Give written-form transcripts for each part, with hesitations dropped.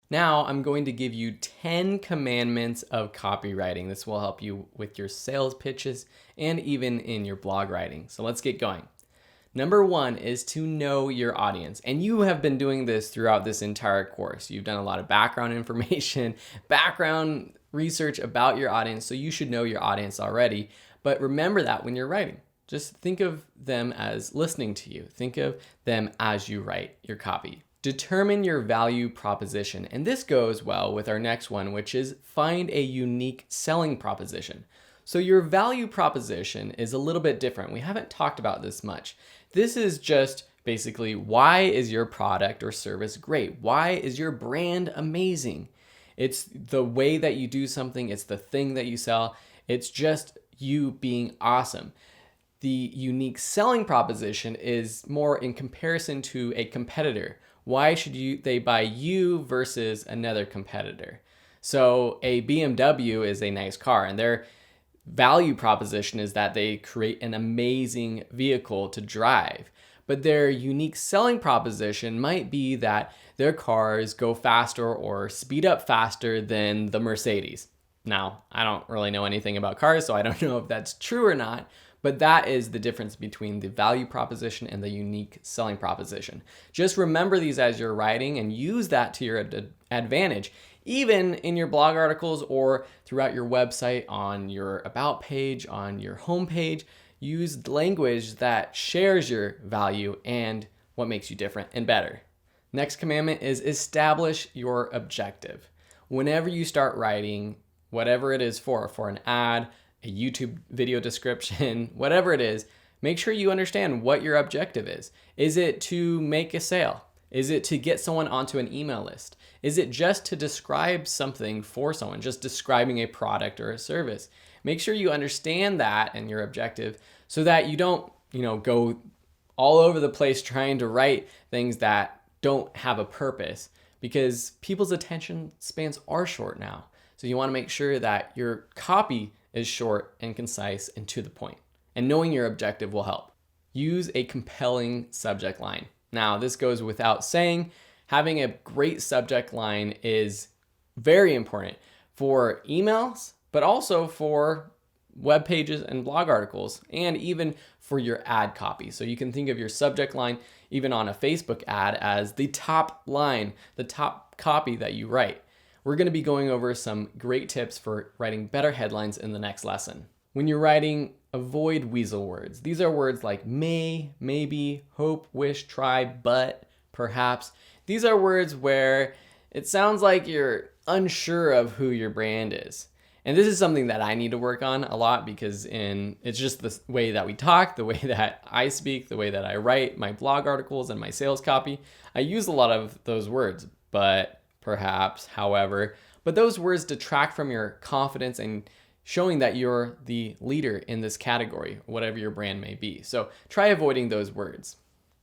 Now I'm going to give you 10 commandments of copywriting. This will help you with your sales pitches and even in your blog writing. So let's get going. Number 1 is to know your audience. And you have been doing this throughout this entire course. You've done a lot of background information, background research about your audience. So you should know your audience already. But remember that when you're writing. Just think of them as listening to you. Think of them as you write your copy. Determine your value proposition. And this goes well with our next one, which is find a unique selling proposition. So your value proposition is a little bit different. We haven't talked about this much. This is just basically, why is your product or service great? Why is your brand amazing? It's the way that you do something. It's the thing that you sell. It's just you being awesome. The unique selling proposition is more in comparison to a competitor. Why should they buy you versus another competitor? So a BMW is a nice car, and their value proposition is that they create an amazing vehicle to drive. But their unique selling proposition might be that their cars go faster or speed up faster than the Mercedes. Now, I don't really know anything about cars, so I don't know if that's true or not. But that is the difference between the value proposition and the unique selling proposition. Just remember these as you're writing and use that to your advantage, even in your blog articles or throughout your website, on your about page, on your homepage. Use language that shares your value and what makes you different and better. Next commandment is establish your objective. Whenever you start writing, whatever it is for an ad, a YouTube video description, whatever it is, make sure you understand what your objective is. Is it to make a sale? Is it to get someone onto an email list? Is it just to describe something for someone, just describing a product or a service? Make sure you understand that and your objective so that you don't, go all over the place trying to write things that don't have a purpose, because people's attention spans are short now. So you want to make sure that your copy is short and concise and to the point. And knowing your objective will help. Use a compelling subject line. Now, this goes without saying. Having a great subject line is very important for emails, but also for web pages and blog articles, and even for your ad copy. So you can think of your subject line, even on a Facebook ad, as the top line, the top copy that you write. We're going to be going over some great tips for writing better headlines in the next lesson. When you're writing, avoid weasel words. These are words like may, maybe, hope, wish, try, but, perhaps. These are words where it sounds like you're unsure of who your brand is. And this is something that I need to work on a lot, because it's just the way that we talk, the way that I speak, the way that I write my blog articles and my sales copy. I use a lot of those words, but, perhaps, however, but those words detract from your confidence and showing that you're the leader in this category, whatever your brand may be. So try avoiding those words.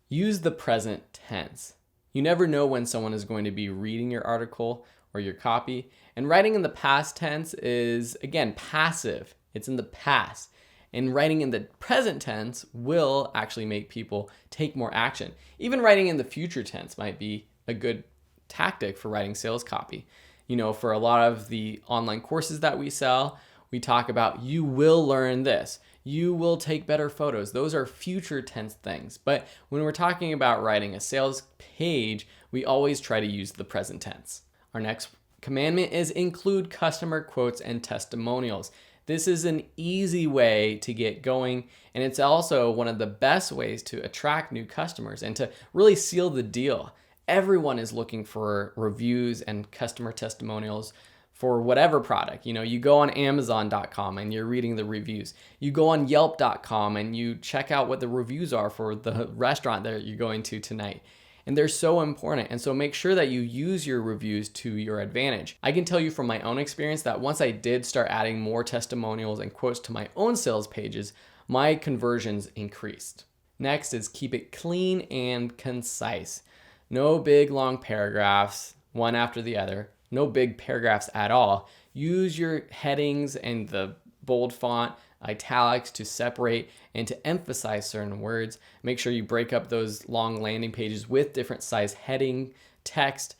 Use the present tense. You never know when someone is going to be reading your article or your copy. And writing in the past tense is, again, passive. It's in the past. And writing in the present tense will actually make people take more action. Even writing in the future tense might be a good tactic for writing sales copy. For a lot of the online courses that we sell, we talk about you will learn this. You will take better photos. Those are future tense things. But when we're talking about writing a sales page, we always try to use the present tense. Our next commandment is include customer quotes and testimonials. This is an easy way to get going, and it's also one of the best ways to attract new customers and to really seal the deal. Everyone is looking for reviews and customer testimonials for whatever product. You go on Amazon.com and you're reading the reviews. You go on Yelp.com and you check out what the reviews are for the restaurant that you're going to tonight. And they're so important. And so make sure that you use your reviews to your advantage. I can tell you from my own experience that once I did start adding more testimonials and quotes to my own sales pages, my conversions increased. Next is keep it clean and concise. No big long paragraphs, one after the other. No big paragraphs at all. Use your headings and the bold font, italics to separate and to emphasize certain words. Make sure you break up those long landing pages with different size heading text.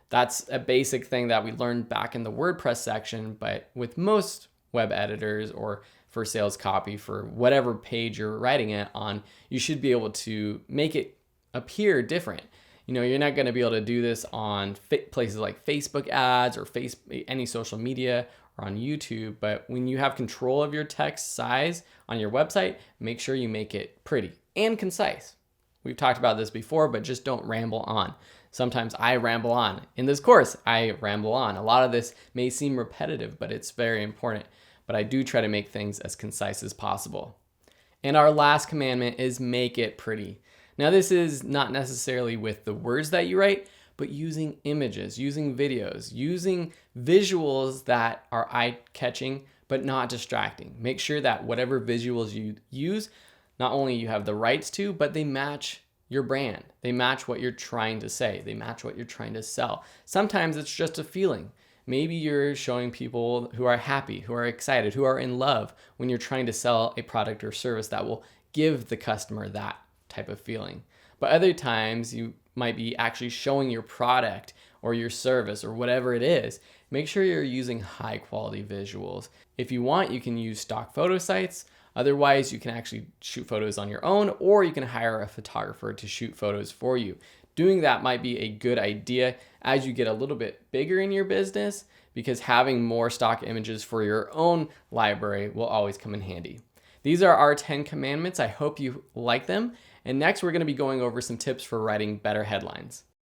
That's a basic thing that we learned back in the WordPress section, but with most web editors or for sales copy for whatever page you're writing it on, you should be able to make it appear different. You're not going to be able to do this on places like Facebook ads or any social media or on YouTube, but when you have control of your text size on your website, make sure you make it pretty and concise. We've talked about this before, but just don't ramble on. Sometimes I ramble on. In this course, I ramble on. A lot of this may seem repetitive, but it's very important. But I do try to make things as concise as possible. And our last commandment is make it pretty. Now, this is not necessarily with the words that you write, but using images, using videos, using visuals that are eye-catching, but not distracting. Make sure that whatever visuals you use, not only you have the rights to, but they match your brand. They match what you're trying to say. They match what you're trying to sell. Sometimes it's just a feeling. Maybe you're showing people who are happy, who are excited, who are in love when you're trying to sell a product or service that will give the customer that type of feeling. But other times you might be actually showing your product or your service or whatever it is. Make sure you're using high quality visuals. If you want, you can use stock photo sites. Otherwise, you can actually shoot photos on your own, or you can hire a photographer to shoot photos for you. Doing that might be a good idea as you get a little bit bigger in your business, because having more stock images for your own library will always come in handy. These are our 10 commandments. I hope you like them. And next, we're going to be going over some tips for writing better headlines.